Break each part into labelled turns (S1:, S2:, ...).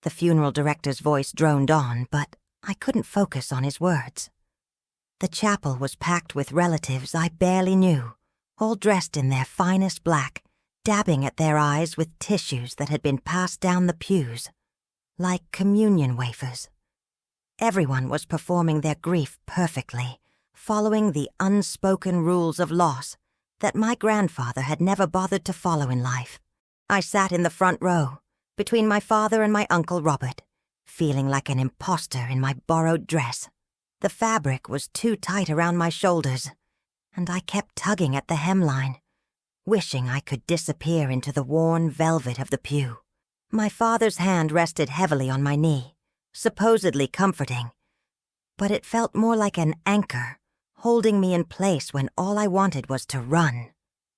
S1: The funeral director's voice droned on, but I couldn't focus on his words. The chapel was packed with relatives I barely knew, all dressed in their finest black, dabbing at their eyes with tissues that had been passed down the pews, like communion wafers. Everyone was performing their grief perfectly, following the unspoken rules of loss that my grandfather had never bothered to follow in life. I sat in the front row, between my father and my Uncle Robert, feeling like an imposter in my borrowed dress. The fabric was too tight around my shoulders, and I kept tugging at the hemline, wishing I could disappear into the worn velvet of the pew. My father's hand rested heavily on my knee, supposedly comforting, but it felt more like an anchor, holding me in place when all I wanted was to run.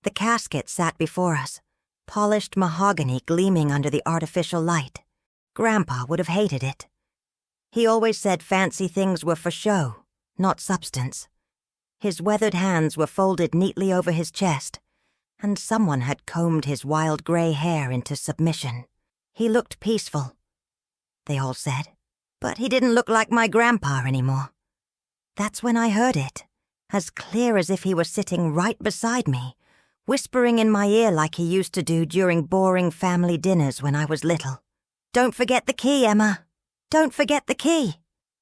S1: The casket sat before us, polished mahogany gleaming under the artificial light. Grandpa would have hated it. He always said fancy things were for show, not substance. His weathered hands were folded neatly over his chest, and someone had combed his wild gray hair into submission. He looked peaceful, they all said, but he didn't look like my grandpa anymore. That's when I heard it, as clear as if he were sitting right beside me, whispering in my ear like he used to do during boring family dinners when I was little. "Don't forget the key, Emma. Don't forget the key."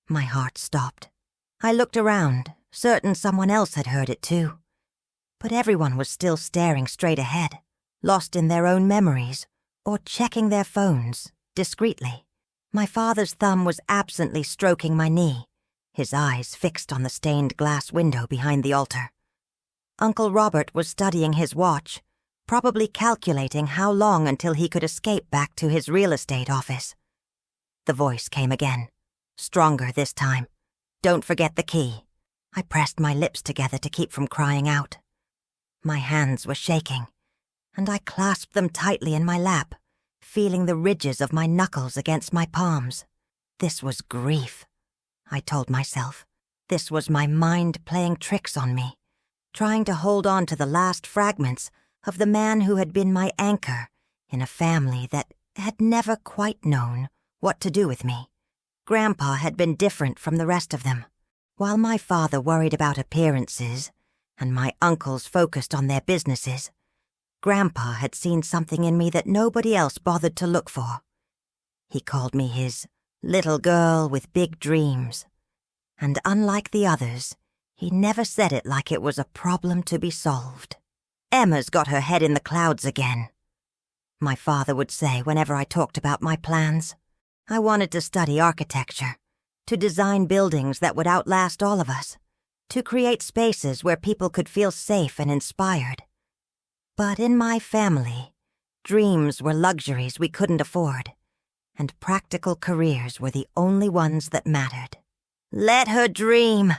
S1: My heart stopped. I looked around, certain someone else had heard it too. But everyone was still staring straight ahead, lost in their own memories, or checking their phones, discreetly. My father's thumb was absently stroking my knee, his eyes fixed on the stained glass window behind the altar. Uncle Robert was studying his watch, probably calculating how long until he could escape back to his real estate office. The voice came again, stronger this time. "Don't forget the key." I pressed my lips together to keep from crying out. My hands were shaking, and I clasped them tightly in my lap, feeling the ridges of my knuckles against my palms. This was grief, I told myself. This was my mind playing tricks on me, trying to hold on to the last fragments of the man who had been my anchor in a family that had never quite known what to do with me. Grandpa had been different from the rest of them. While my father worried about appearances and my uncles focused on their businesses, Grandpa had seen something in me that nobody else bothered to look for. He called me his little girl with big dreams, and unlike the others, he never said it like it was a problem to be solved. "Emma's got her head in the clouds again," my father would say whenever I talked about my plans. I wanted to study architecture, to design buildings that would outlast all of us, to create spaces where people could feel safe and inspired. But in my family, dreams were luxuries we couldn't afford, and practical careers were the only ones that mattered. "Let her dream,"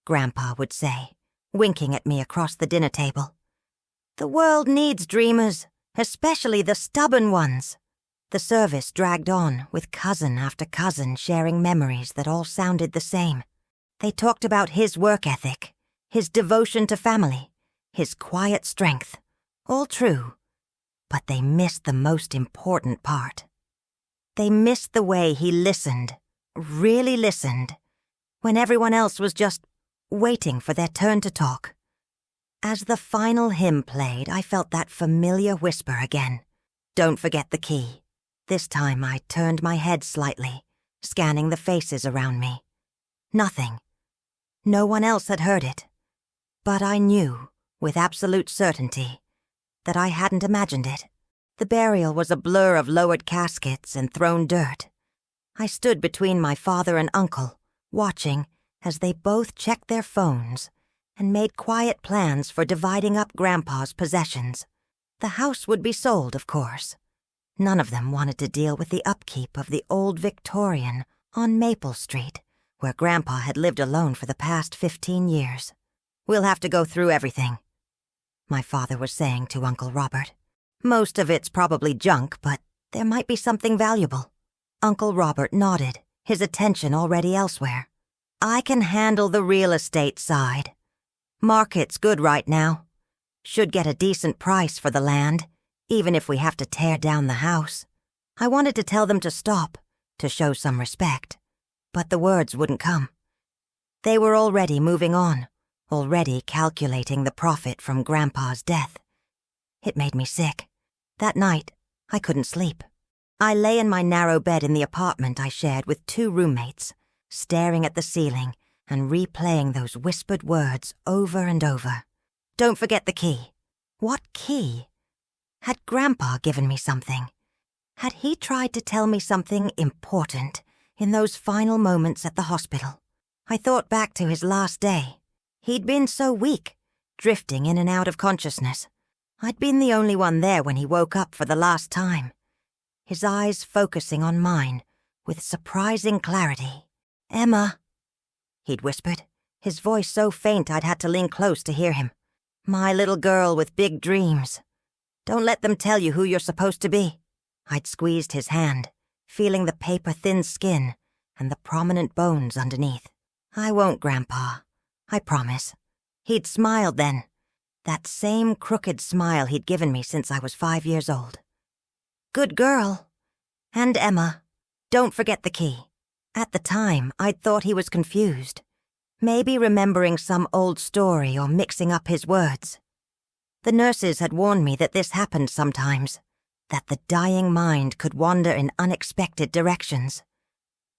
S1: Grandpa would say, winking at me across the dinner table. "The world needs dreamers, especially the stubborn ones." The service dragged on, with cousin after cousin sharing memories that all sounded the same. They talked about his work ethic, his devotion to family, his quiet strength. All true, but they missed the most important part. They missed the way he listened, really listened, when everyone else was just waiting for their turn to talk. As the final hymn played, I felt that familiar whisper again. "Don't forget the key." This time I turned my head slightly, scanning the faces around me. Nothing. No one else had heard it. But I knew, with absolute certainty, that I hadn't imagined it. The burial was a blur of lowered caskets and thrown dirt. I stood between my father and uncle, watching as they both checked their phones and made quiet plans for dividing up Grandpa's possessions. The house would be sold, of course. None of them wanted to deal with the upkeep of the old Victorian on Maple Street, where Grandpa had lived alone for the past 15 years. "We'll have to go through everything," my father was saying to Uncle Robert. "Most of it's probably junk, but there might be something valuable." Uncle Robert nodded, his attention already elsewhere. "I can handle the real estate side. Market's good right now. Should get a decent price for the land, even if we have to tear down the house." I wanted to tell them to stop, to show some respect, but the words wouldn't come. They were already moving on, already calculating the profit from Grandpa's death. It made me sick. That night, I couldn't sleep. I lay in my narrow bed in the apartment I shared with 2 roommates, staring at the ceiling and replaying those whispered words over and over. Don't forget the key. What key? Had Grandpa given me something? Had he tried to tell me something important in those final moments at the hospital? I thought back to his last day. He'd been so weak, drifting in and out of consciousness. I'd been the only one there when he woke up for the last time, his eyes focusing on mine with surprising clarity. "Emma," he'd whispered, his voice so faint I'd had to lean close to hear him. "My little girl with big dreams. Don't let them tell you who you're supposed to be." I'd squeezed his hand, feeling the paper-thin skin and the prominent bones underneath. "I won't, Grandpa. I promise." He'd smiled then, that same crooked smile he'd given me since I was 5 years old. "Good girl. And Emma, don't forget the key." At the time, I'd thought he was confused, maybe remembering some old story or mixing up his words. The nurses had warned me that this happened sometimes, that the dying mind could wander in unexpected directions.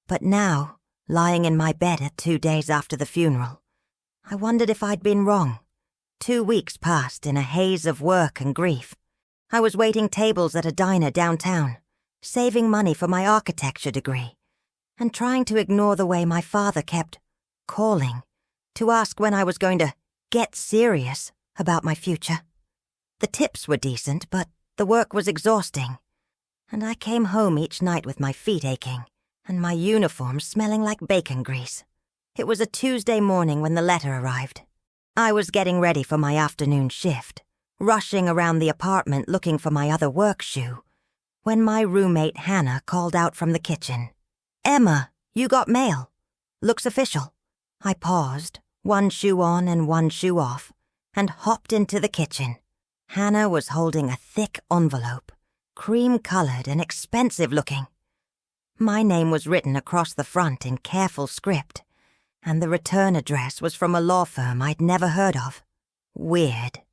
S1: But now, lying in my bed at 2 days after the funeral, I wondered if I'd been wrong. 2 weeks passed in a haze of work and grief. I was waiting tables at a diner downtown, saving money for my architecture degree, and trying to ignore the way my father kept calling to ask when I was going to get serious about my future. The tips were decent, but the work was exhausting, and I came home each night with my feet aching and my uniform smelling like bacon grease. It was a Tuesday morning when the letter arrived. I was getting ready for my afternoon shift, rushing around the apartment looking for my other work shoe, when my roommate Hannah called out from the kitchen. "Emma, you got mail. Looks official." I paused, one shoe on and one shoe off, and hopped into the kitchen. Hannah was holding a thick envelope, cream-colored and expensive-looking. My name was written across the front in careful script, and the return address was from a law firm I'd never heard of. "Weird,"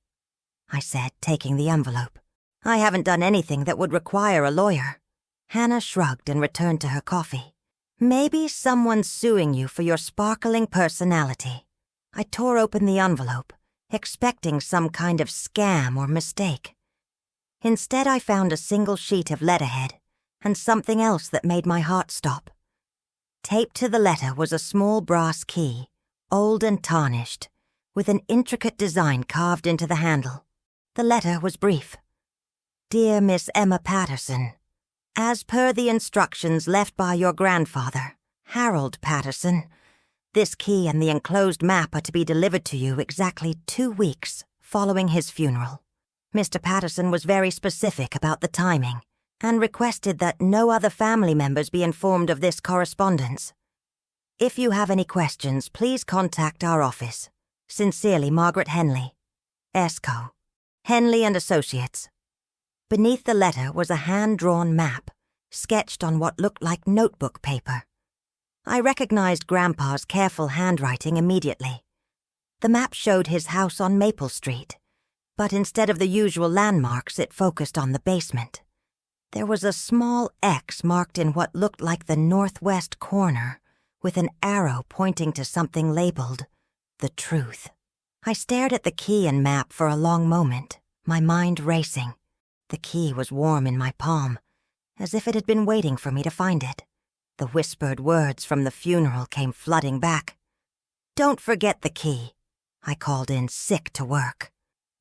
S1: I said, taking the envelope. "I haven't done anything that would require a lawyer." Hannah shrugged and returned to her coffee. "Maybe someone's suing you for your sparkling personality." I tore open the envelope, expecting some kind of scam or mistake. Instead, I found a single sheet of letterhead and something else that made my heart stop. Taped to the letter was a small brass key, old and tarnished, with an intricate design carved into the handle. The letter was brief. "Dear Miss Emma Patterson, as per the instructions left by your grandfather, Harold Patterson, this key and the enclosed map are to be delivered to you exactly 2 weeks following his funeral. Mr. Patterson was very specific about the timing and requested that no other family members be informed of this correspondence. If you have any questions, please contact our office. Sincerely, Margaret Henley, ESCO, Henley and Associates." Beneath the letter was a hand-drawn map, sketched on what looked like notebook paper. I recognized Grandpa's careful handwriting immediately. The map showed his house on Maple Street, but instead of the usual landmarks, it focused on the basement. There was a small X marked in what looked like the northwest corner, with an arrow pointing to something labeled "The Truth." I stared at the key and map for a long moment, my mind racing. The key was warm in my palm, as if it had been waiting for me to find it. The whispered words from the funeral came flooding back. "Don't forget the key," I called in, sick to work.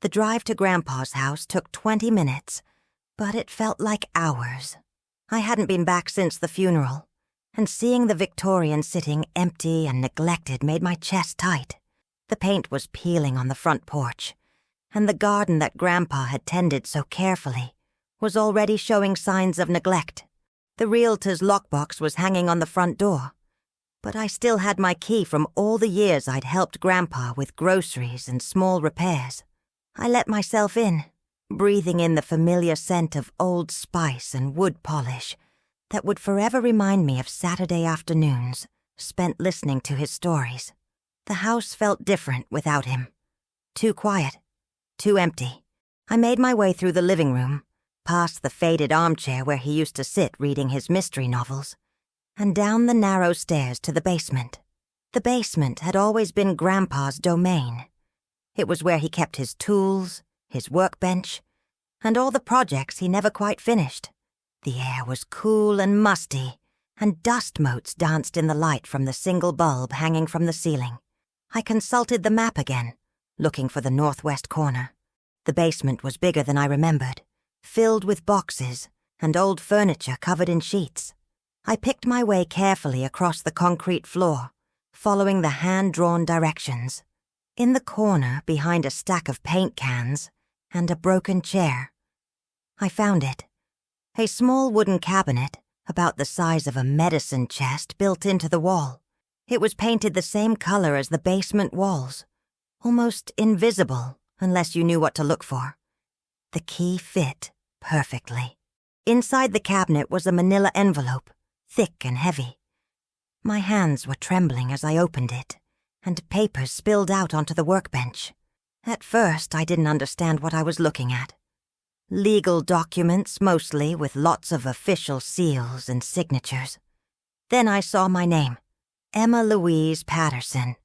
S1: The drive to Grandpa's house took 20 minutes, but it felt like hours. I hadn't been back since the funeral, and seeing the Victorian sitting empty and neglected made my chest tight. The paint was peeling on the front porch, and the garden that Grandpa had tended so carefully was already showing signs of neglect. The realtor's lockbox was hanging on the front door, but I still had my key from all the years I'd helped Grandpa with groceries and small repairs. I let myself in, breathing in the familiar scent of old spice and wood polish that would forever remind me of Saturday afternoons spent listening to his stories. The house felt different without him. Too quiet, too empty. I made my way through the living room, past the faded armchair where he used to sit reading his mystery novels, and down the narrow stairs to the basement. The basement had always been Grandpa's domain. It was where he kept his tools, his workbench, and all the projects he never quite finished. The air was cool and musty, and dust motes danced in the light from the single bulb hanging from the ceiling. I consulted the map again, looking for the northwest corner. The basement was bigger than I remembered, filled with boxes and old furniture covered in sheets. I picked my way carefully across the concrete floor, following the hand-drawn directions. In the corner, behind a stack of paint cans and a broken chair, I found it. A small wooden cabinet, about the size of a medicine chest, built into the wall. It was painted the same color as the basement walls, almost invisible unless you knew what to look for. The key fit perfectly. Inside the cabinet was a manila envelope, thick and heavy. My hands were trembling as I opened it, and papers spilled out onto the workbench. At first, I didn't understand what I was looking at. Legal documents, mostly, with lots of official seals and signatures. Then I saw my name, Emma Louise Patterson,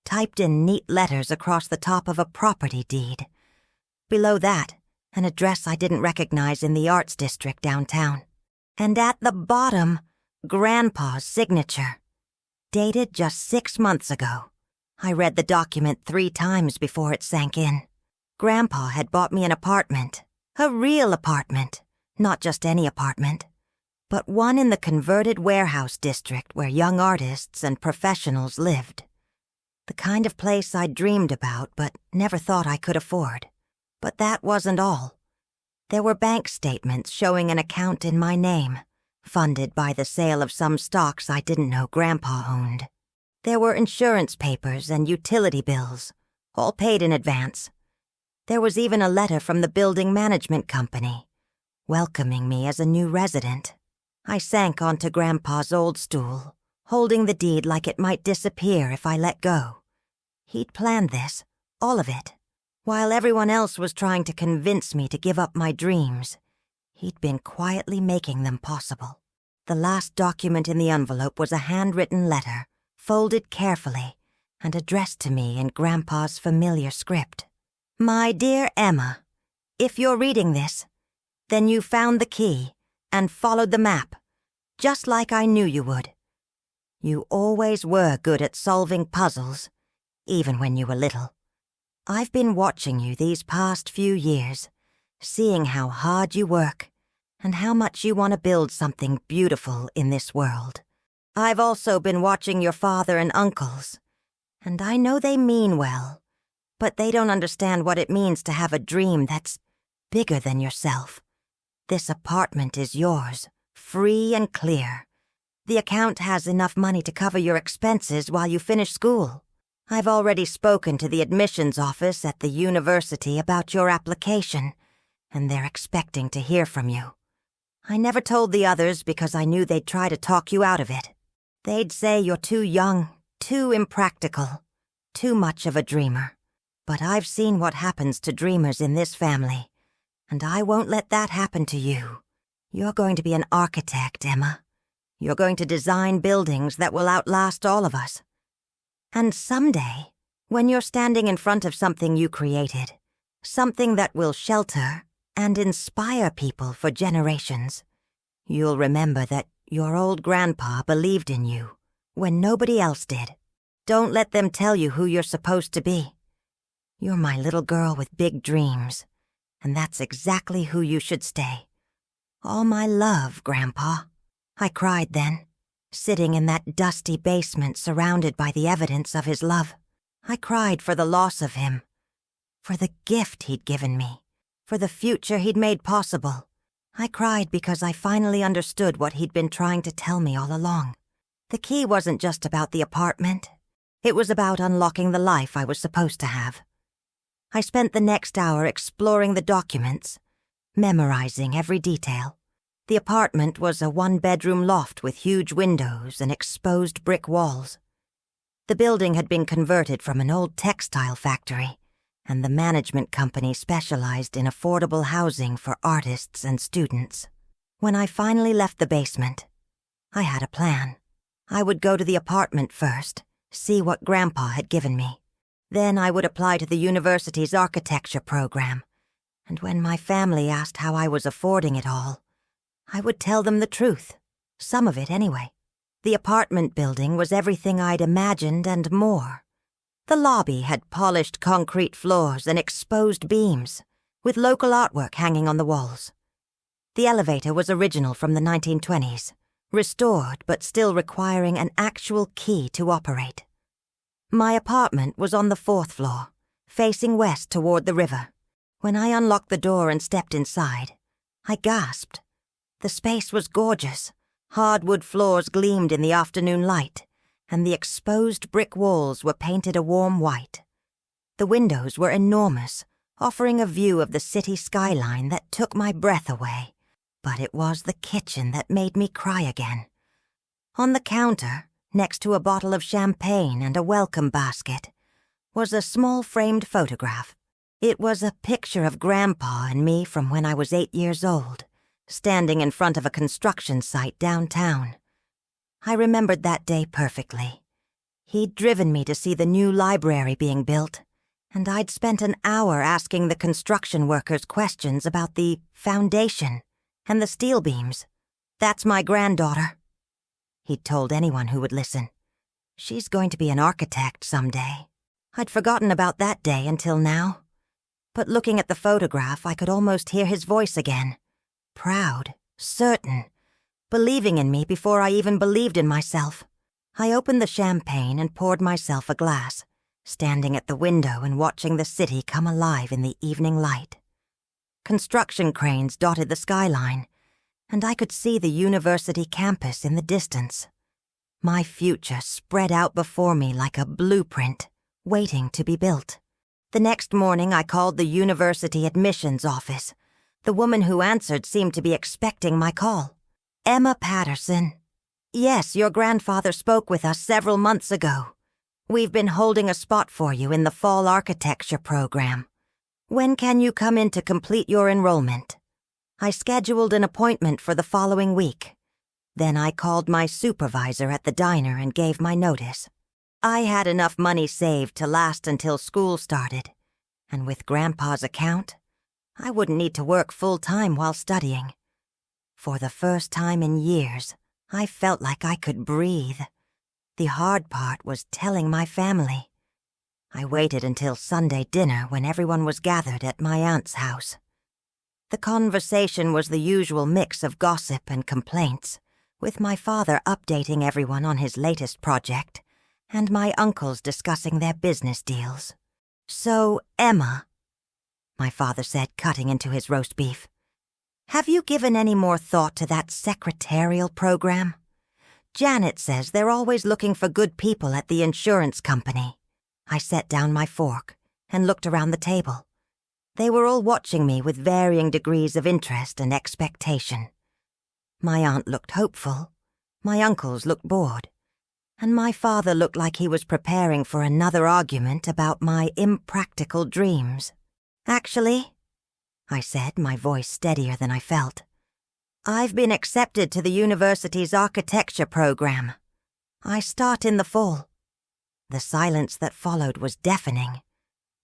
S1: typed in neat letters across the top of a property deed. Below that, an address I didn't recognize in the arts district downtown. And at the bottom, Grandpa's signature. Dated just 6 months ago. I read the document 3 times before it sank in. Grandpa had bought me an apartment. A real apartment. Not just any apartment, but one in the converted warehouse district where young artists and professionals lived. The kind of place I'd dreamed about but never thought I could afford. But that wasn't all. There were bank statements showing an account in my name, funded by the sale of some stocks I didn't know Grandpa owned. There were insurance papers and utility bills, all paid in advance. There was even a letter from the building management company, welcoming me as a new resident. I sank onto Grandpa's old stool, holding the deed like it might disappear if I let go. He'd planned this, all of it. While everyone else was trying to convince me to give up my dreams, he'd been quietly making them possible. The last document in the envelope was a handwritten letter, folded carefully, and addressed to me in Grandpa's familiar script. My dear Emma, if you're reading this, then you found the key and followed the map, just like I knew you would. You always were good at solving puzzles, even when you were little. I've been watching you these past few years, seeing how hard you work and how much you want to build something beautiful in this world. I've also been watching your father and uncles, and I know they mean well, but they don't understand what it means to have a dream that's bigger than yourself. This apartment is yours, free and clear. The account has enough money to cover your expenses while you finish school. I've already spoken to the admissions office at the university about your application, and they're expecting to hear from you. I never told the others because I knew they'd try to talk you out of it. They'd say you're too young, too impractical, too much of a dreamer. But I've seen what happens to dreamers in this family, and I won't let that happen to you. You're going to be an architect, Emma. You're going to design buildings that will outlast all of us. And someday, when you're standing in front of something you created, something that will shelter and inspire people for generations, you'll remember that your old grandpa believed in you when nobody else did. Don't let them tell you who you're supposed to be. You're my little girl with big dreams, and that's exactly who you should stay. All my love, Grandpa. I cried then, sitting in that dusty basement surrounded by the evidence of his love. I cried for the loss of him, for the gift he'd given me, for the future he'd made possible. I cried because I finally understood what he'd been trying to tell me all along. The key wasn't just about the apartment. It was about unlocking the life I was supposed to have. I spent the next hour exploring the documents, memorizing every detail. The apartment was a one-bedroom loft with huge windows and exposed brick walls. The building had been converted from an old textile factory, and the management company specialized in affordable housing for artists and students. When I finally left the basement, I had a plan. I would go to the apartment first, see what Grandpa had given me. Then I would apply to the university's architecture program, and when my family asked how I was affording it all, I would tell them the truth, some of it anyway. The apartment building was everything I'd imagined and more. The lobby had polished concrete floors and exposed beams, with local artwork hanging on the walls. The elevator was original from the 1920s, restored but still requiring an actual key to operate. My apartment was on the 4th floor, facing west toward the river. When I unlocked the door and stepped inside, I gasped. The space was gorgeous. Hardwood floors gleamed in the afternoon light, and the exposed brick walls were painted a warm white. The windows were enormous, offering a view of the city skyline that took my breath away. But it was the kitchen that made me cry again. On the counter, next to a bottle of champagne and a welcome basket, was a small framed photograph. It was a picture of Grandpa and me from when I was 8 years old, standing in front of a construction site downtown. I remembered that day perfectly. He'd driven me to see the new library being built, and I'd spent an hour asking the construction workers questions about the foundation and the steel beams. "That's my granddaughter," he'd told anyone who would listen. "She's going to be an architect someday." I'd forgotten about that day until now. But looking at the photograph, I could almost hear his voice again. Proud, certain, believing in me before I even believed in myself. I opened the champagne and poured myself a glass, standing at the window and watching the city come alive in the evening light. Construction cranes dotted the skyline, and I could see the university campus in the distance. My future spread out before me like a blueprint, waiting to be built. The next morning I called the university admissions office. The woman who answered seemed to be expecting my call. "Emma Patterson. Yes, your grandfather spoke with us several months ago. We've been holding a spot for you in the fall architecture program. When can you come in to complete your enrollment?" I scheduled an appointment for the following week. Then I called my supervisor at the diner and gave my notice. I had enough money saved to last until school started, and with Grandpa's account, I wouldn't need to work full-time while studying. For the first time in years, I felt like I could breathe. The hard part was telling my family. I waited until Sunday dinner when everyone was gathered at my aunt's house. The conversation was the usual mix of gossip and complaints, with my father updating everyone on his latest project, and my uncles discussing their business deals. "So, Emma," my father said, cutting into his roast beef, "have you given any more thought to that secretarial program? Janet says they're always looking for good people at the insurance company." I set down my fork and looked around the table. They were all watching me with varying degrees of interest and expectation. My aunt looked hopeful, my uncles looked bored, and my father looked like he was preparing for another argument about my impractical dreams. "Actually," I said, my voice steadier than I felt, "I've been accepted to the university's architecture program. I start in the fall." The silence that followed was deafening.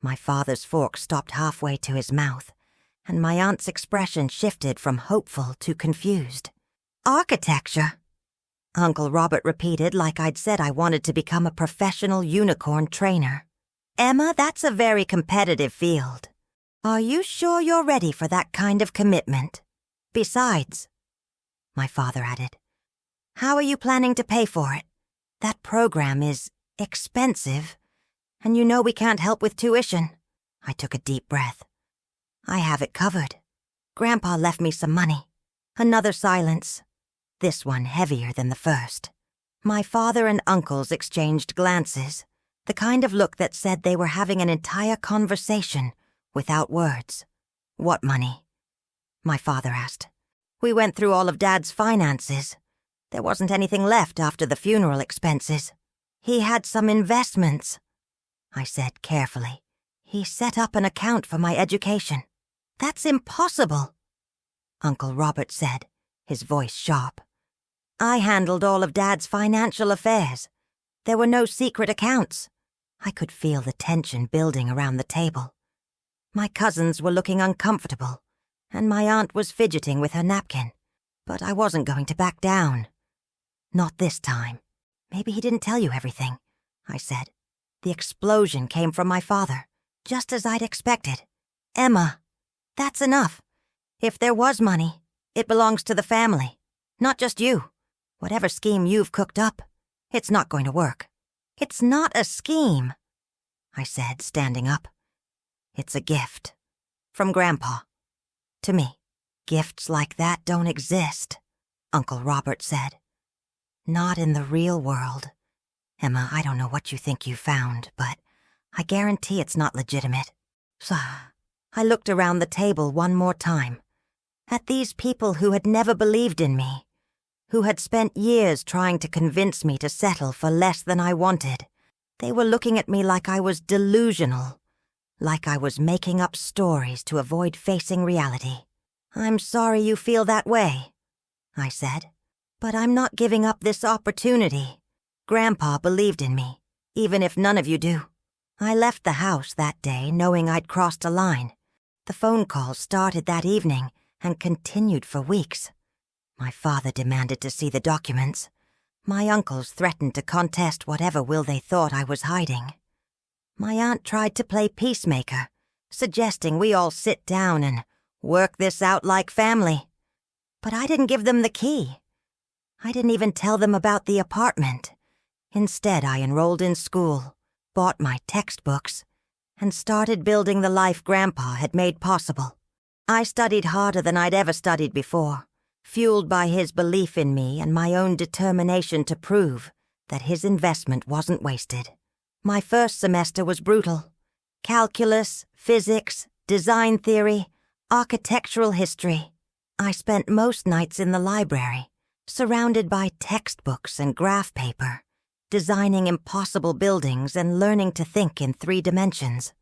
S1: My father's fork stopped halfway to his mouth, and my aunt's expression shifted from hopeful to confused. "Architecture?" Uncle Robert repeated like I'd said I wanted to become a professional unicorn trainer. "Emma, that's a very competitive field. Are you sure you're ready for that kind of commitment? Besides," my father added, "how are you planning to pay for it? That program is expensive, and you know we can't help with tuition." I took a deep breath. "I have it covered. Grandpa left me some money." Another silence, this one heavier than the first. My father and uncles exchanged glances, the kind of look that said they were having an entire conversation without words. "What money?" my father asked. We went through all of Dad's finances. There wasn't anything left after the funeral expenses. He had some investments," I said carefully. "He set up an account for my education." "That's impossible," Uncle Robert said, his voice sharp. "I handled all of Dad's financial affairs. There were no secret accounts." I could feel the tension building around the table. My cousins were looking uncomfortable, and my aunt was fidgeting with her napkin. But I wasn't going to back down. "Not this time. Maybe he didn't tell you everything," I said. "The explosion came from my father, just as I'd expected." "Emma, that's enough. If there was money, it belongs to the family, not just you. Whatever scheme you've cooked up, it's not going to work." "It's not a scheme," I said, standing up. "It's a gift. From Grandpa. To me." "Gifts like that don't exist," Uncle Robert said. "Not in the real world. Emma, I don't know what you think you found, but I guarantee it's not legitimate." So I looked around the table one more time, at these people who had never believed in me, who had spent years trying to convince me to settle for less than I wanted. They were looking at me like I was delusional, like I was making up stories to avoid facing reality. "I'm sorry you feel that way," I said, "but I'm not giving up this opportunity. Grandpa believed in me, even if none of you do." I left the house that day knowing I'd crossed a line. The phone calls started that evening and continued for weeks. My father demanded to see the documents. My uncles threatened to contest whatever will they thought I was hiding. My aunt tried to play peacemaker, suggesting we all sit down and work this out like family. But I didn't give them the key. I didn't even tell them about the apartment. Instead, I enrolled in school, bought my textbooks, and started building the life Grandpa had made possible. I studied harder than I'd ever studied before, fueled by his belief in me and my own determination to prove that his investment wasn't wasted. My first semester was brutal. Calculus, physics, design theory, architectural history. I spent most nights in the library, surrounded by textbooks and graph paper, designing impossible buildings and learning to think in 3 dimensions.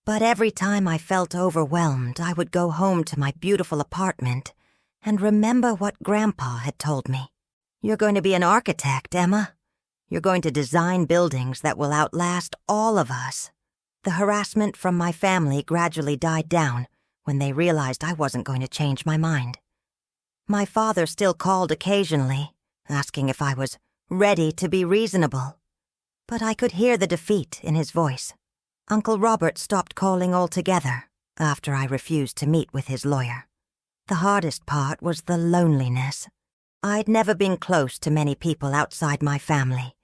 S1: But every time I felt overwhelmed, I would go home to my beautiful apartment and remember what Grandpa had told me. "You're going to be an architect, Emma. You're going to design buildings that will outlast all of us." The harassment from my family gradually died down when they realized I wasn't going to change my mind. My father still called occasionally, asking if I was ready to be reasonable. But I could hear the defeat in his voice. Uncle Robert stopped calling altogether after I refused to meet with his lawyer. The hardest part was the loneliness. I'd never been close to many people outside my family,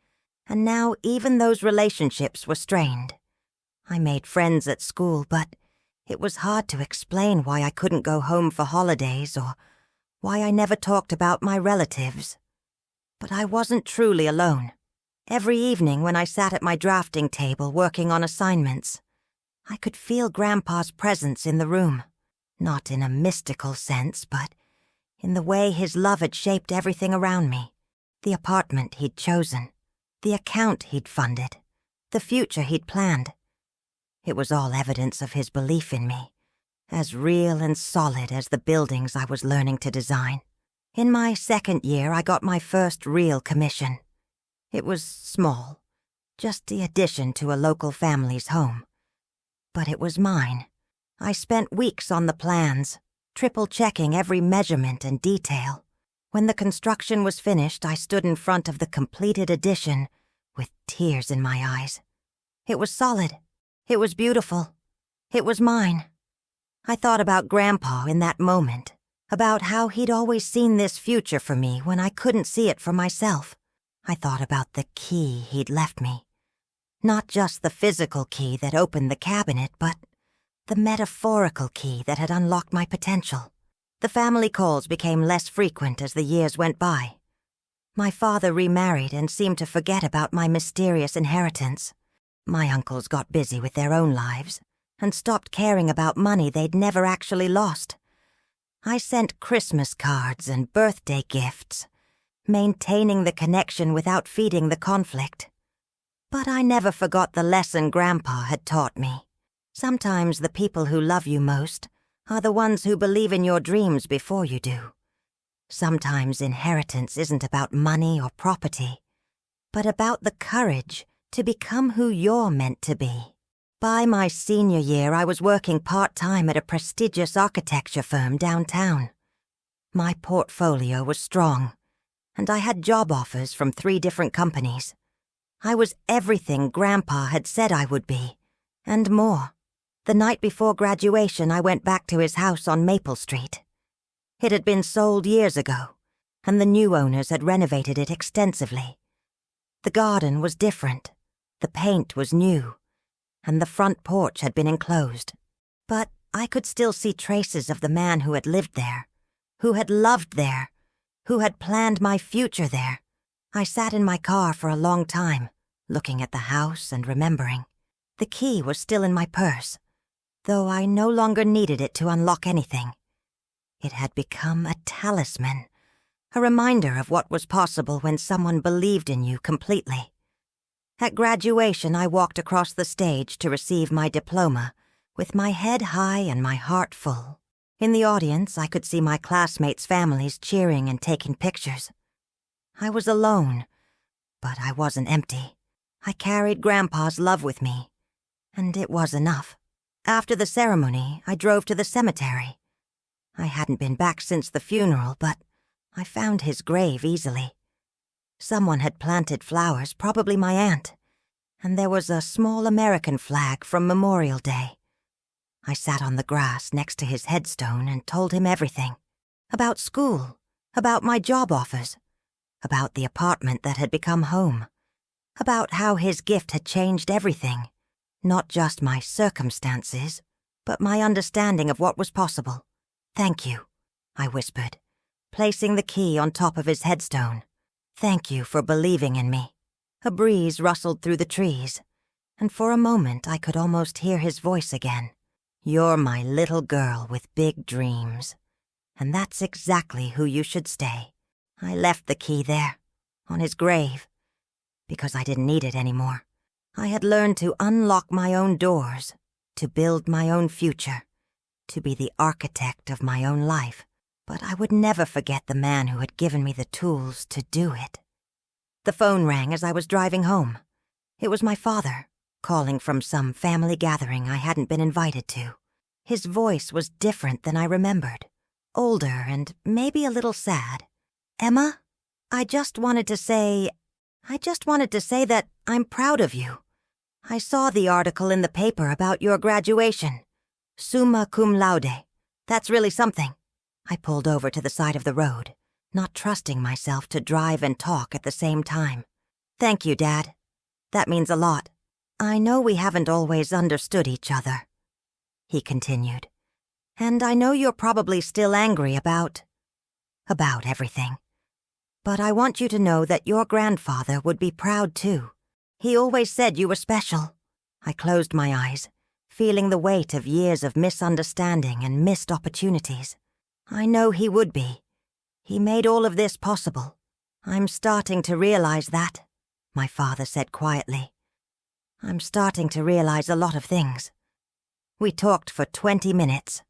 S1: and now even those relationships were strained. I made friends at school, but it was hard to explain why I couldn't go home for holidays or why I never talked about my relatives. But I wasn't truly alone. Every evening when I sat at my drafting table working on assignments, I could feel Grandpa's presence in the room, not in a mystical sense, but in the way his love had shaped everything around me. The apartment he'd chosen, the account he'd funded, the future he'd planned. It was all evidence of his belief in me, as real and solid as the buildings I was learning to design. In my second year, I got my first real commission. It was small, just the addition to a local family's home. But it was mine. I spent weeks on the plans, triple-checking every measurement and detail. When the construction was finished, I stood in front of the completed addition with tears in my eyes. It was solid. It was beautiful. It was mine. I thought about Grandpa in that moment, about how he'd always seen this future for me when I couldn't see it for myself. I thought about the key he'd left me. Not just the physical key that opened the cabinet, but the metaphorical key that had unlocked my potential. The family calls became less frequent as the years went by. My father remarried and seemed to forget about my mysterious inheritance. My uncles got busy with their own lives and stopped caring about money they'd never actually lost. I sent Christmas cards and birthday gifts, maintaining the connection without feeding the conflict. But I never forgot the lesson Grandpa had taught me. Sometimes the people who love you most are the ones who believe in your dreams before you do. Sometimes inheritance isn't about money or property, but about the courage to become who you're meant to be. By my senior year, I was working part-time at a prestigious architecture firm downtown. My portfolio was strong, and I had job offers from 3 different companies. I was everything Grandpa had said I would be, and more. The night before graduation, I went back to his house on Maple Street. It had been sold years ago, and the new owners had renovated it extensively. The garden was different, the paint was new, and the front porch had been enclosed. But I could still see traces of the man who had lived there, who had loved there, who had planned my future there. I sat in my car for a long time, looking at the house and remembering. The key was still in my purse, though I no longer needed it to unlock anything. It had become a talisman, a reminder of what was possible when someone believed in you completely. At graduation, I walked across the stage to receive my diploma, with my head high and my heart full. In the audience, I could see my classmates' families cheering and taking pictures. I was alone, but I wasn't empty. I carried Grandpa's love with me, and it was enough. After the ceremony, I drove to the cemetery. I hadn't been back since the funeral, but I found his grave easily. Someone had planted flowers, probably my aunt, and there was a small American flag from Memorial Day. I sat on the grass next to his headstone and told him everything. About school, about my job offers, about the apartment that had become home, about how his gift had changed everything, not just my circumstances, but my understanding of what was possible. "Thank you," I whispered, placing the key on top of his headstone. "Thank you for believing in me." A breeze rustled through the trees, and for a moment I could almost hear his voice again. "You're my little girl with big dreams, and that's exactly who you should stay." I left the key there, on his grave, because I didn't need it anymore. I had learned to unlock my own doors, to build my own future, to be the architect of my own life, but I would never forget the man who had given me the tools to do it. The phone rang as I was driving home. It was my father, calling from some family gathering I hadn't been invited to. His voice was different than I remembered, older and maybe a little sad. "Emma, I just wanted to say that I'm proud of you. I saw the article in the paper about your graduation. Summa cum laude. That's really something." I pulled over to the side of the road, not trusting myself to drive and talk at the same time. "Thank you, Dad. That means a lot. I know we haven't always understood each other," he continued. "And I know you're probably still angry about everything. But I want you to know that your grandfather would be proud too. He always said you were special." I closed my eyes, feeling the weight of years of misunderstanding and missed opportunities. I know he would be. He made all of this possible. "I'm starting to realize that," my father said quietly. "I'm starting to realize a lot of things." We talked for 20 minutes.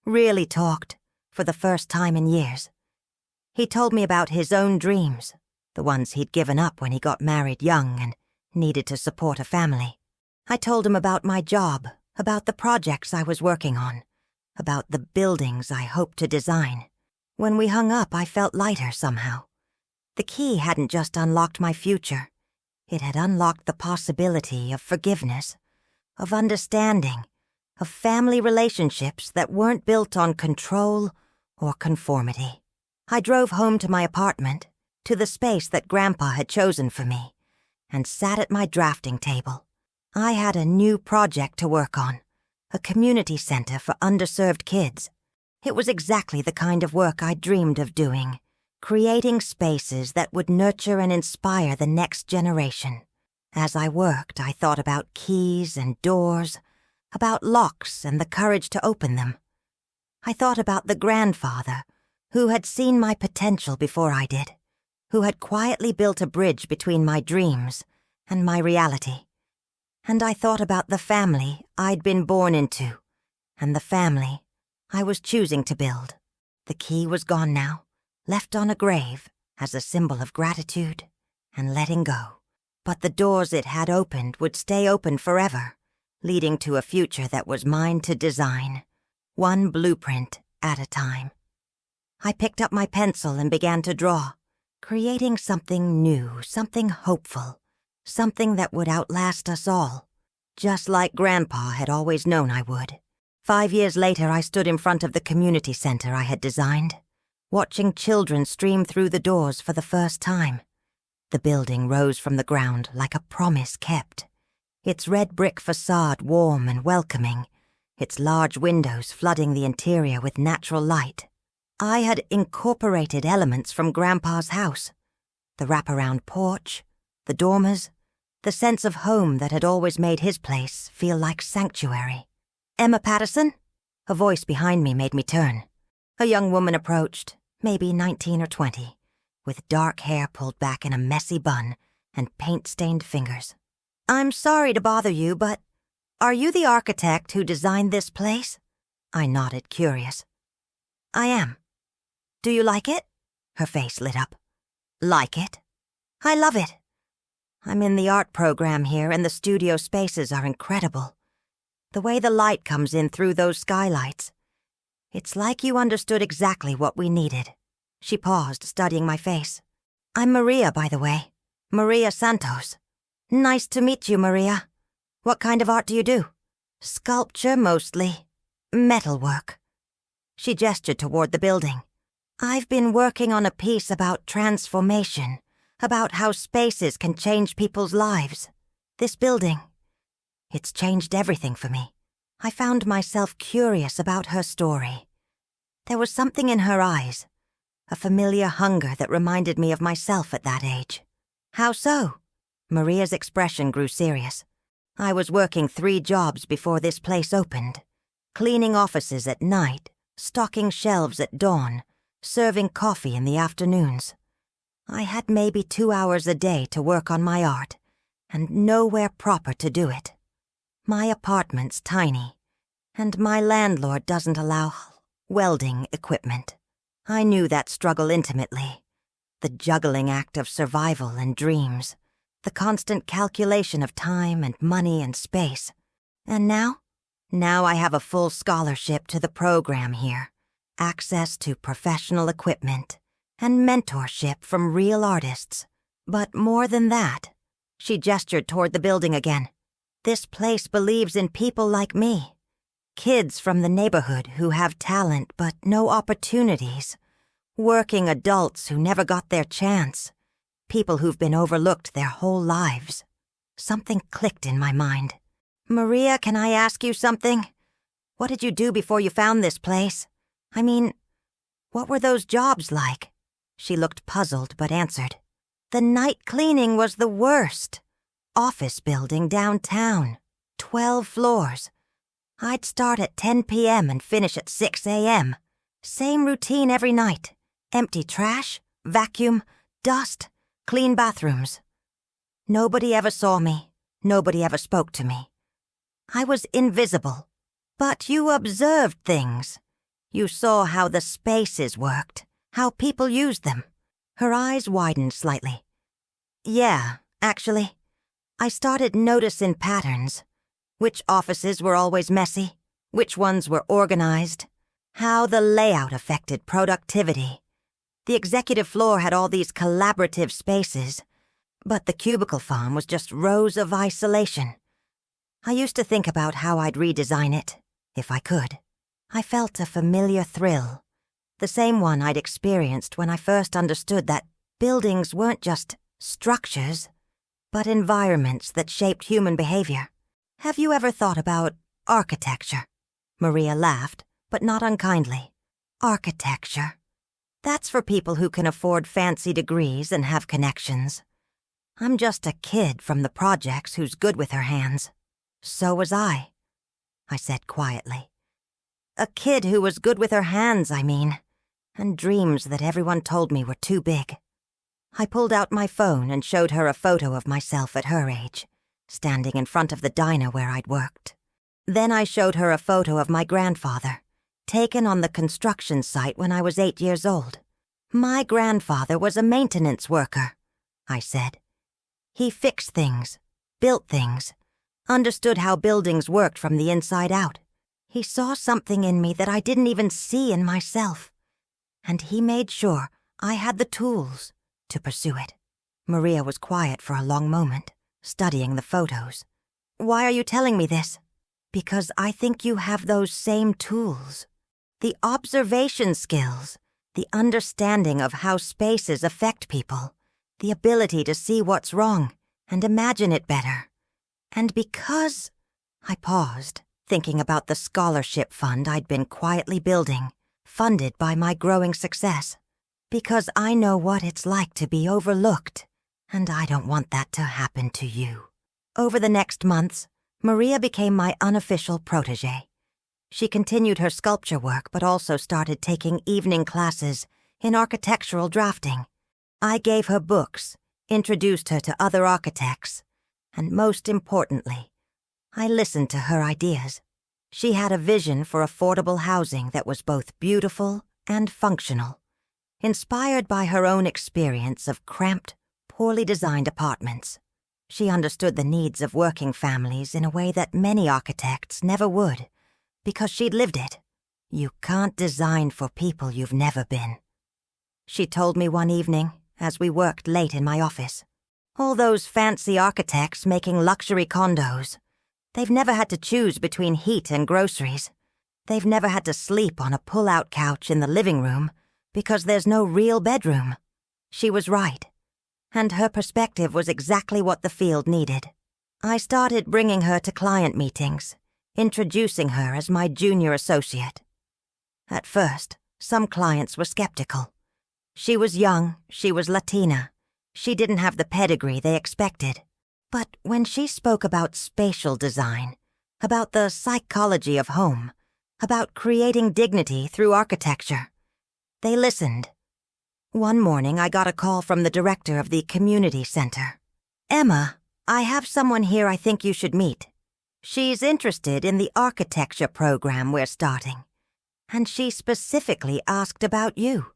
S1: Really talked, for the first time in years. He told me about his own dreams, the ones he'd given up when he got married young and needed to support a family. I told him about my job, about the projects I was working on, about the buildings I hoped to design. When we hung up, I felt lighter somehow. The key hadn't just unlocked my future. It had unlocked the possibility of forgiveness, of understanding, of family relationships that weren't built on control or conformity. I drove home to my apartment, to the space that Grandpa had chosen for me, and sat at my drafting table. I had a new project to work on, a community center for underserved kids. It was exactly the kind of work I dreamed of doing, creating spaces that would nurture and inspire the next generation. As I worked, I thought about keys and doors, about locks and the courage to open them. I thought about the grandfather who had seen my potential before I did, who had quietly built a bridge between my dreams and my reality. And I thought about the family I'd been born into, and the family I was choosing to build. The key was gone now, left on a grave as a symbol of gratitude and letting go. But the doors it had opened would stay open forever, leading to a future that was mine to design, one blueprint at a time. I picked up my pencil and began to draw, creating something new, something hopeful, something that would outlast us all, just like Grandpa had always known I would. 5 years later, I stood in front of the community center I had designed, watching children stream through the doors for the first time. The building rose from the ground like a promise kept, its red brick facade warm and welcoming, its large windows flooding the interior with natural light. I had incorporated elements from Grandpa's house, the wraparound porch, the dormers, the sense of home that had always made his place feel like sanctuary. "Emma Patterson?" A voice behind me made me turn. A young woman approached, maybe 19 or 20, with dark hair pulled back in a messy bun and paint-stained fingers. "I'm sorry to bother you, but are you the architect who designed this place?" I nodded, curious. "I am. Do you like it?" Her face lit up. "Like it? I love it. I'm in the art program here, and the studio spaces are incredible. The way the light comes in through those skylights. It's like you understood exactly what we needed." She paused, studying my face. "I'm Maria, by the way. Maria Santos." "Nice to meet you, Maria. What kind of art do you do?" "Sculpture, mostly. Metalwork." She gestured toward the building. "I've been working on a piece about transformation, about how spaces can change people's lives. This building, it's changed everything for me." I found myself curious about her story. There was something in her eyes, a familiar hunger that reminded me of myself at that age. "How so?" Maria's expression grew serious. "I was working 3 jobs before this place opened. Cleaning offices at night, stocking shelves at dawn, serving coffee in the afternoons. I had maybe 2 hours a day to work on my art, and nowhere proper to do it. My apartment's tiny, and my landlord doesn't allow welding equipment. I knew that struggle intimately, the juggling act of survival and dreams, the constant calculation of time and money and space. And now I have a full scholarship to the program here, access to professional equipment, and mentorship from real artists. But more than that," she gestured toward the building again, "this place believes in people like me. Kids from the neighborhood who have talent but no opportunities. Working adults who never got their chance. People who've been overlooked their whole lives." Something clicked in my mind. "Maria, can I ask you something? What did you do before you found this place? I mean, what were those jobs like?" She looked puzzled but answered. "The night cleaning was the worst. Office building downtown, 12 floors. I'd start at 10 p.m. and finish at 6 a.m. Same routine every night. Empty trash, vacuum, dust, clean bathrooms. Nobody ever saw me. Nobody ever spoke to me. I was invisible. But you observed things. You saw how the spaces worked, how people used them." Her eyes widened slightly. "Yeah, actually. I started noticing patterns. Which offices were always messy, which ones were organized, how the layout affected productivity. The executive floor had all these collaborative spaces, but the cubicle farm was just rows of isolation. I used to think about how I'd redesign it, if I could. I felt a familiar thrill, the same one I'd experienced when I first understood that buildings weren't just structures, but environments that shaped human behavior. Have you ever thought about architecture?" Maria laughed, but not unkindly. "Architecture. That's for people who can afford fancy degrees and have connections. I'm just a kid from the projects who's good with her hands." "So was I said quietly. A kid who was good with her hands, I mean, and dreams that everyone told me were too big. I pulled out my phone and showed her a photo of myself at her age, standing in front of the diner where I'd worked. Then I showed her a photo of my grandfather, taken on the construction site when I was 8 years old. My grandfather was a maintenance worker, I said. He fixed things, built things, understood how buildings worked from the inside out. He saw something in me that I didn't even see in myself, and he made sure I had the tools to pursue it. Maria was quiet for a long moment, studying the photos. Why are you telling me this? Because I think you have those same tools. The observation skills, the understanding of how spaces affect people, the ability to see what's wrong and imagine it better. And because... I paused, thinking about the scholarship fund I'd been quietly building, funded by my growing success. Because I know what it's like to be overlooked, and I don't want that to happen to you. Over the next months, Maria became my unofficial protégé. She continued her sculpture work but also started taking evening classes in architectural drafting. I gave her books, introduced her to other architects, and most importantly, I listened to her ideas. She had a vision for affordable housing that was both beautiful and functional, inspired by her own experience of cramped, poorly designed apartments. She understood the needs of working families in a way that many architects never would, because she'd lived it. You can't design for people you've never been. She told me one evening, as we worked late in my office. All those fancy architects making luxury condos. They've never had to choose between heat and groceries. They've never had to sleep on a pull-out couch in the living room because there's no real bedroom. She was right. And her perspective was exactly what the field needed. I started bringing her to client meetings, introducing her as my junior associate. At first, some clients were skeptical. She was young, she was Latina, she didn't have the pedigree they expected. But when she spoke about spatial design, about the psychology of home, about creating dignity through architecture, they listened. One morning, I got a call from the director of the community center. "Emma, I have someone here I think you should meet. She's interested in the architecture program we're starting, and she specifically asked about you."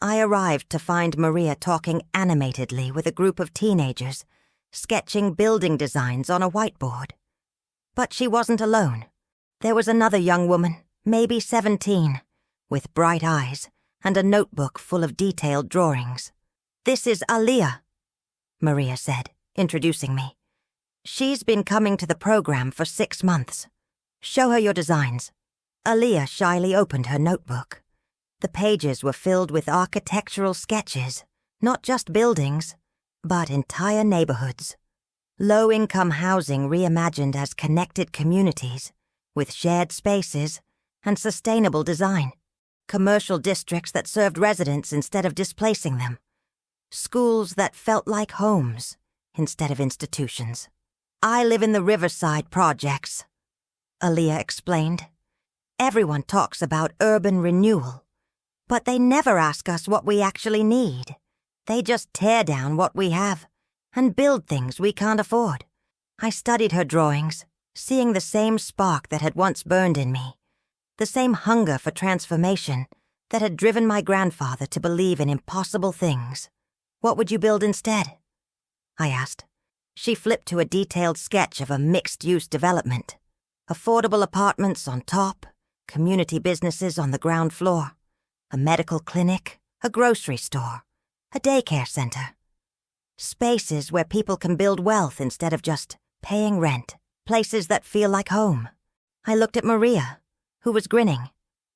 S1: I arrived to find Maria talking animatedly with a group of teenagers, sketching building designs on a whiteboard. But she wasn't alone. There was another young woman, maybe 17, with bright eyes and a notebook full of detailed drawings. "This is Aliyah," Maria said, introducing me. "She's been coming to the program for 6 months. Show her your designs." Aliyah shyly opened her notebook. The pages were filled with architectural sketches, not just buildings, but entire neighborhoods. Low-income housing reimagined as connected communities, with shared spaces and sustainable design. Commercial districts that served residents instead of displacing them. Schools that felt like homes instead of institutions. "I live in the Riverside projects," Aliyah explained. "Everyone talks about urban renewal, but they never ask us what we actually need. They just tear down what we have and build things we can't afford." I studied her drawings, seeing the same spark that had once burned in me, the same hunger for transformation that had driven my grandfather to believe in impossible things. "What would you build instead?" I asked. She flipped to a detailed sketch of a mixed-use development. Affordable apartments on top, community businesses on the ground floor, a medical clinic, a grocery store, a daycare center. Spaces where people can build wealth instead of just paying rent, places that feel like home. I looked at Maria, who was grinning.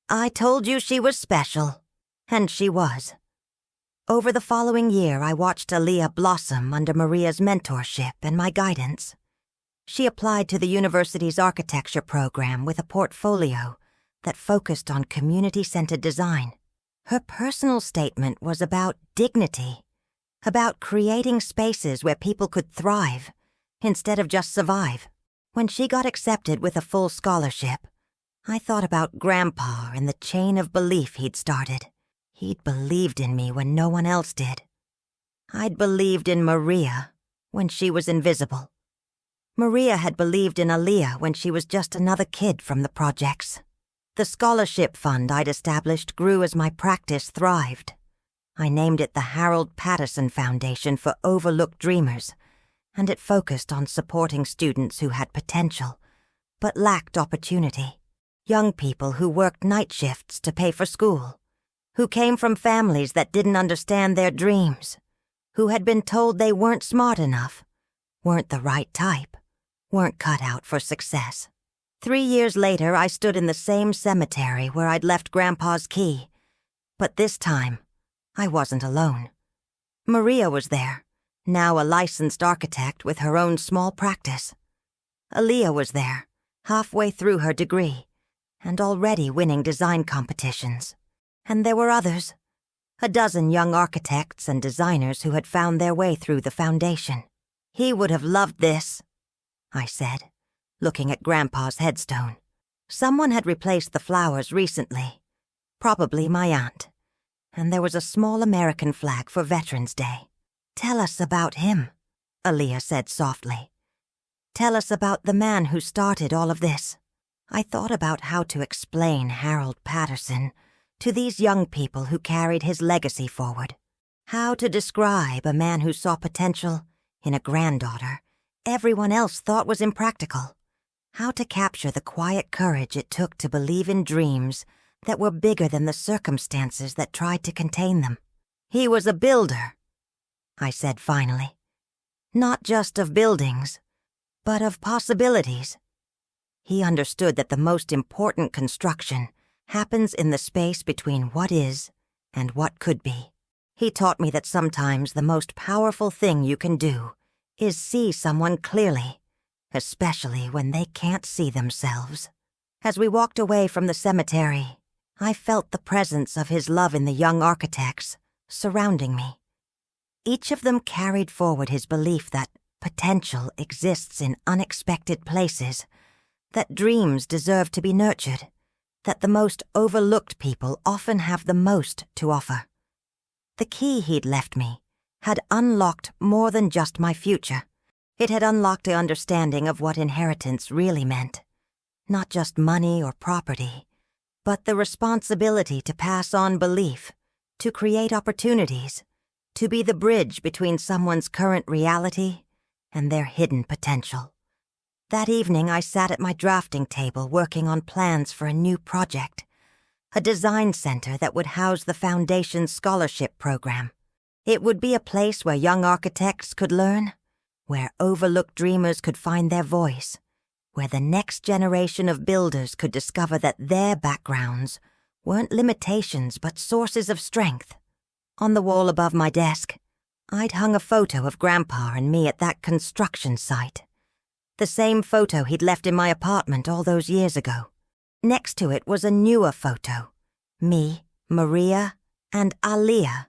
S1: "I told you she was special." And she was. Over the following year, I watched Aliyah blossom under Maria's mentorship and my guidance. She applied to the university's architecture program with a portfolio that focused on community-centered design. Her personal statement was about dignity, about creating spaces where people could thrive instead of just survive. When she got accepted with a full scholarship, I thought about Grandpa and the chain of belief he'd started. He'd believed in me when no one else did. I'd believed in Maria when she was invisible. Maria had believed in Aaliyah when she was just another kid from the projects. The scholarship fund I'd established grew as my practice thrived. I named it the Harold Patterson Foundation for Overlooked Dreamers, and it focused on supporting students who had potential, but lacked opportunity. Young people who worked night shifts to pay for school, who came from families that didn't understand their dreams, who had been told they weren't smart enough, weren't the right type, weren't cut out for success. 3 years later, I stood in the same cemetery where I'd left Grandpa's key. But this time, I wasn't alone. Maria was there, now a licensed architect with her own small practice. Aaliyah was there, halfway through her degree, and already winning design competitions. And there were others, a dozen young architects and designers who had found their way through the foundation. He would have loved this, I said, looking at Grandpa's headstone. Someone had replaced the flowers recently, probably my aunt, and there was a small American flag for Veterans Day. "Tell us about him," Aaliyah said softly. "Tell us about the man who started all of this." I thought about how to explain Harold Patterson to these young people who carried his legacy forward. How to describe a man who saw potential in a granddaughter everyone else thought was impractical. How to capture the quiet courage it took to believe in dreams that were bigger than the circumstances that tried to contain them. "He was a builder," I said finally. "Not just of buildings, but of possibilities." He understood that the most important construction happens in the space between what is and what could be. He taught me that sometimes the most powerful thing you can do is see someone clearly, especially when they can't see themselves. As we walked away from the cemetery, I felt the presence of his love in the young architects surrounding me. Each of them carried forward his belief that potential exists in unexpected places, that dreams deserve to be nurtured, that the most overlooked people often have the most to offer. The key he'd left me had unlocked more than just my future. It had unlocked an understanding of what inheritance really meant. Not just money or property, but the responsibility to pass on belief, to create opportunities, to be the bridge between someone's current reality and their hidden potential. That evening, I sat at my drafting table working on plans for a new project, a design center that would house the Foundation's scholarship program. It would be a place where young architects could learn, where overlooked dreamers could find their voice, where the next generation of builders could discover that their backgrounds weren't limitations but sources of strength. On the wall above my desk, I'd hung a photo of Grandpa and me at that construction site. The same photo he'd left in my apartment all those years ago. Next to it was a newer photo. Me, Maria, and Aaliyah,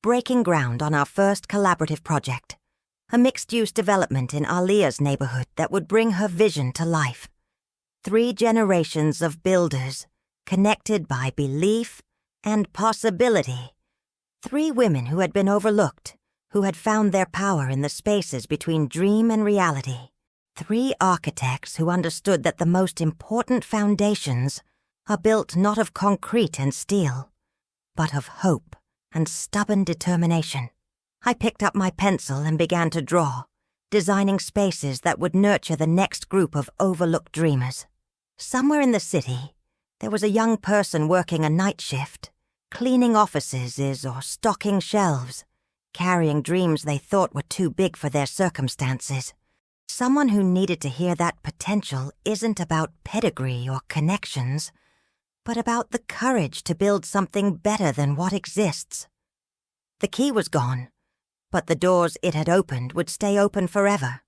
S1: breaking ground on our first collaborative project. A mixed-use development in Aaliyah's neighborhood that would bring her vision to life. 3 generations of builders, connected by belief and possibility. 3 women who had been overlooked, who had found their power in the spaces between dream and reality. 3 architects who understood that the most important foundations are built not of concrete and steel, but of hope and stubborn determination. I picked up my pencil and began to draw, designing spaces that would nurture the next group of overlooked dreamers. Somewhere in the city, there was a young person working a night shift, cleaning offices or stocking shelves, carrying dreams they thought were too big for their circumstances. Someone who needed to hear that potential isn't about pedigree or connections, but about the courage to build something better than what exists. The key was gone, but the doors it had opened would stay open forever,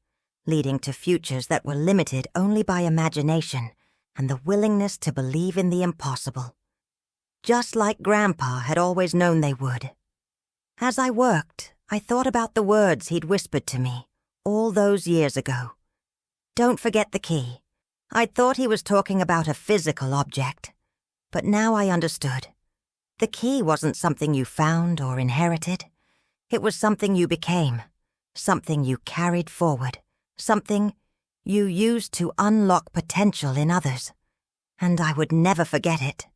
S1: leading to futures that were limited only by imagination and the willingness to believe in the impossible. Just like Grandpa had always known they would. As I worked, I thought about the words he'd whispered to me all those years ago. "Don't forget the key. I'd thought he was talking about a physical object, but now I understood. The key wasn't something you found or inherited. It was something you became, something you carried forward, something you used to unlock potential in others. And I would never forget it.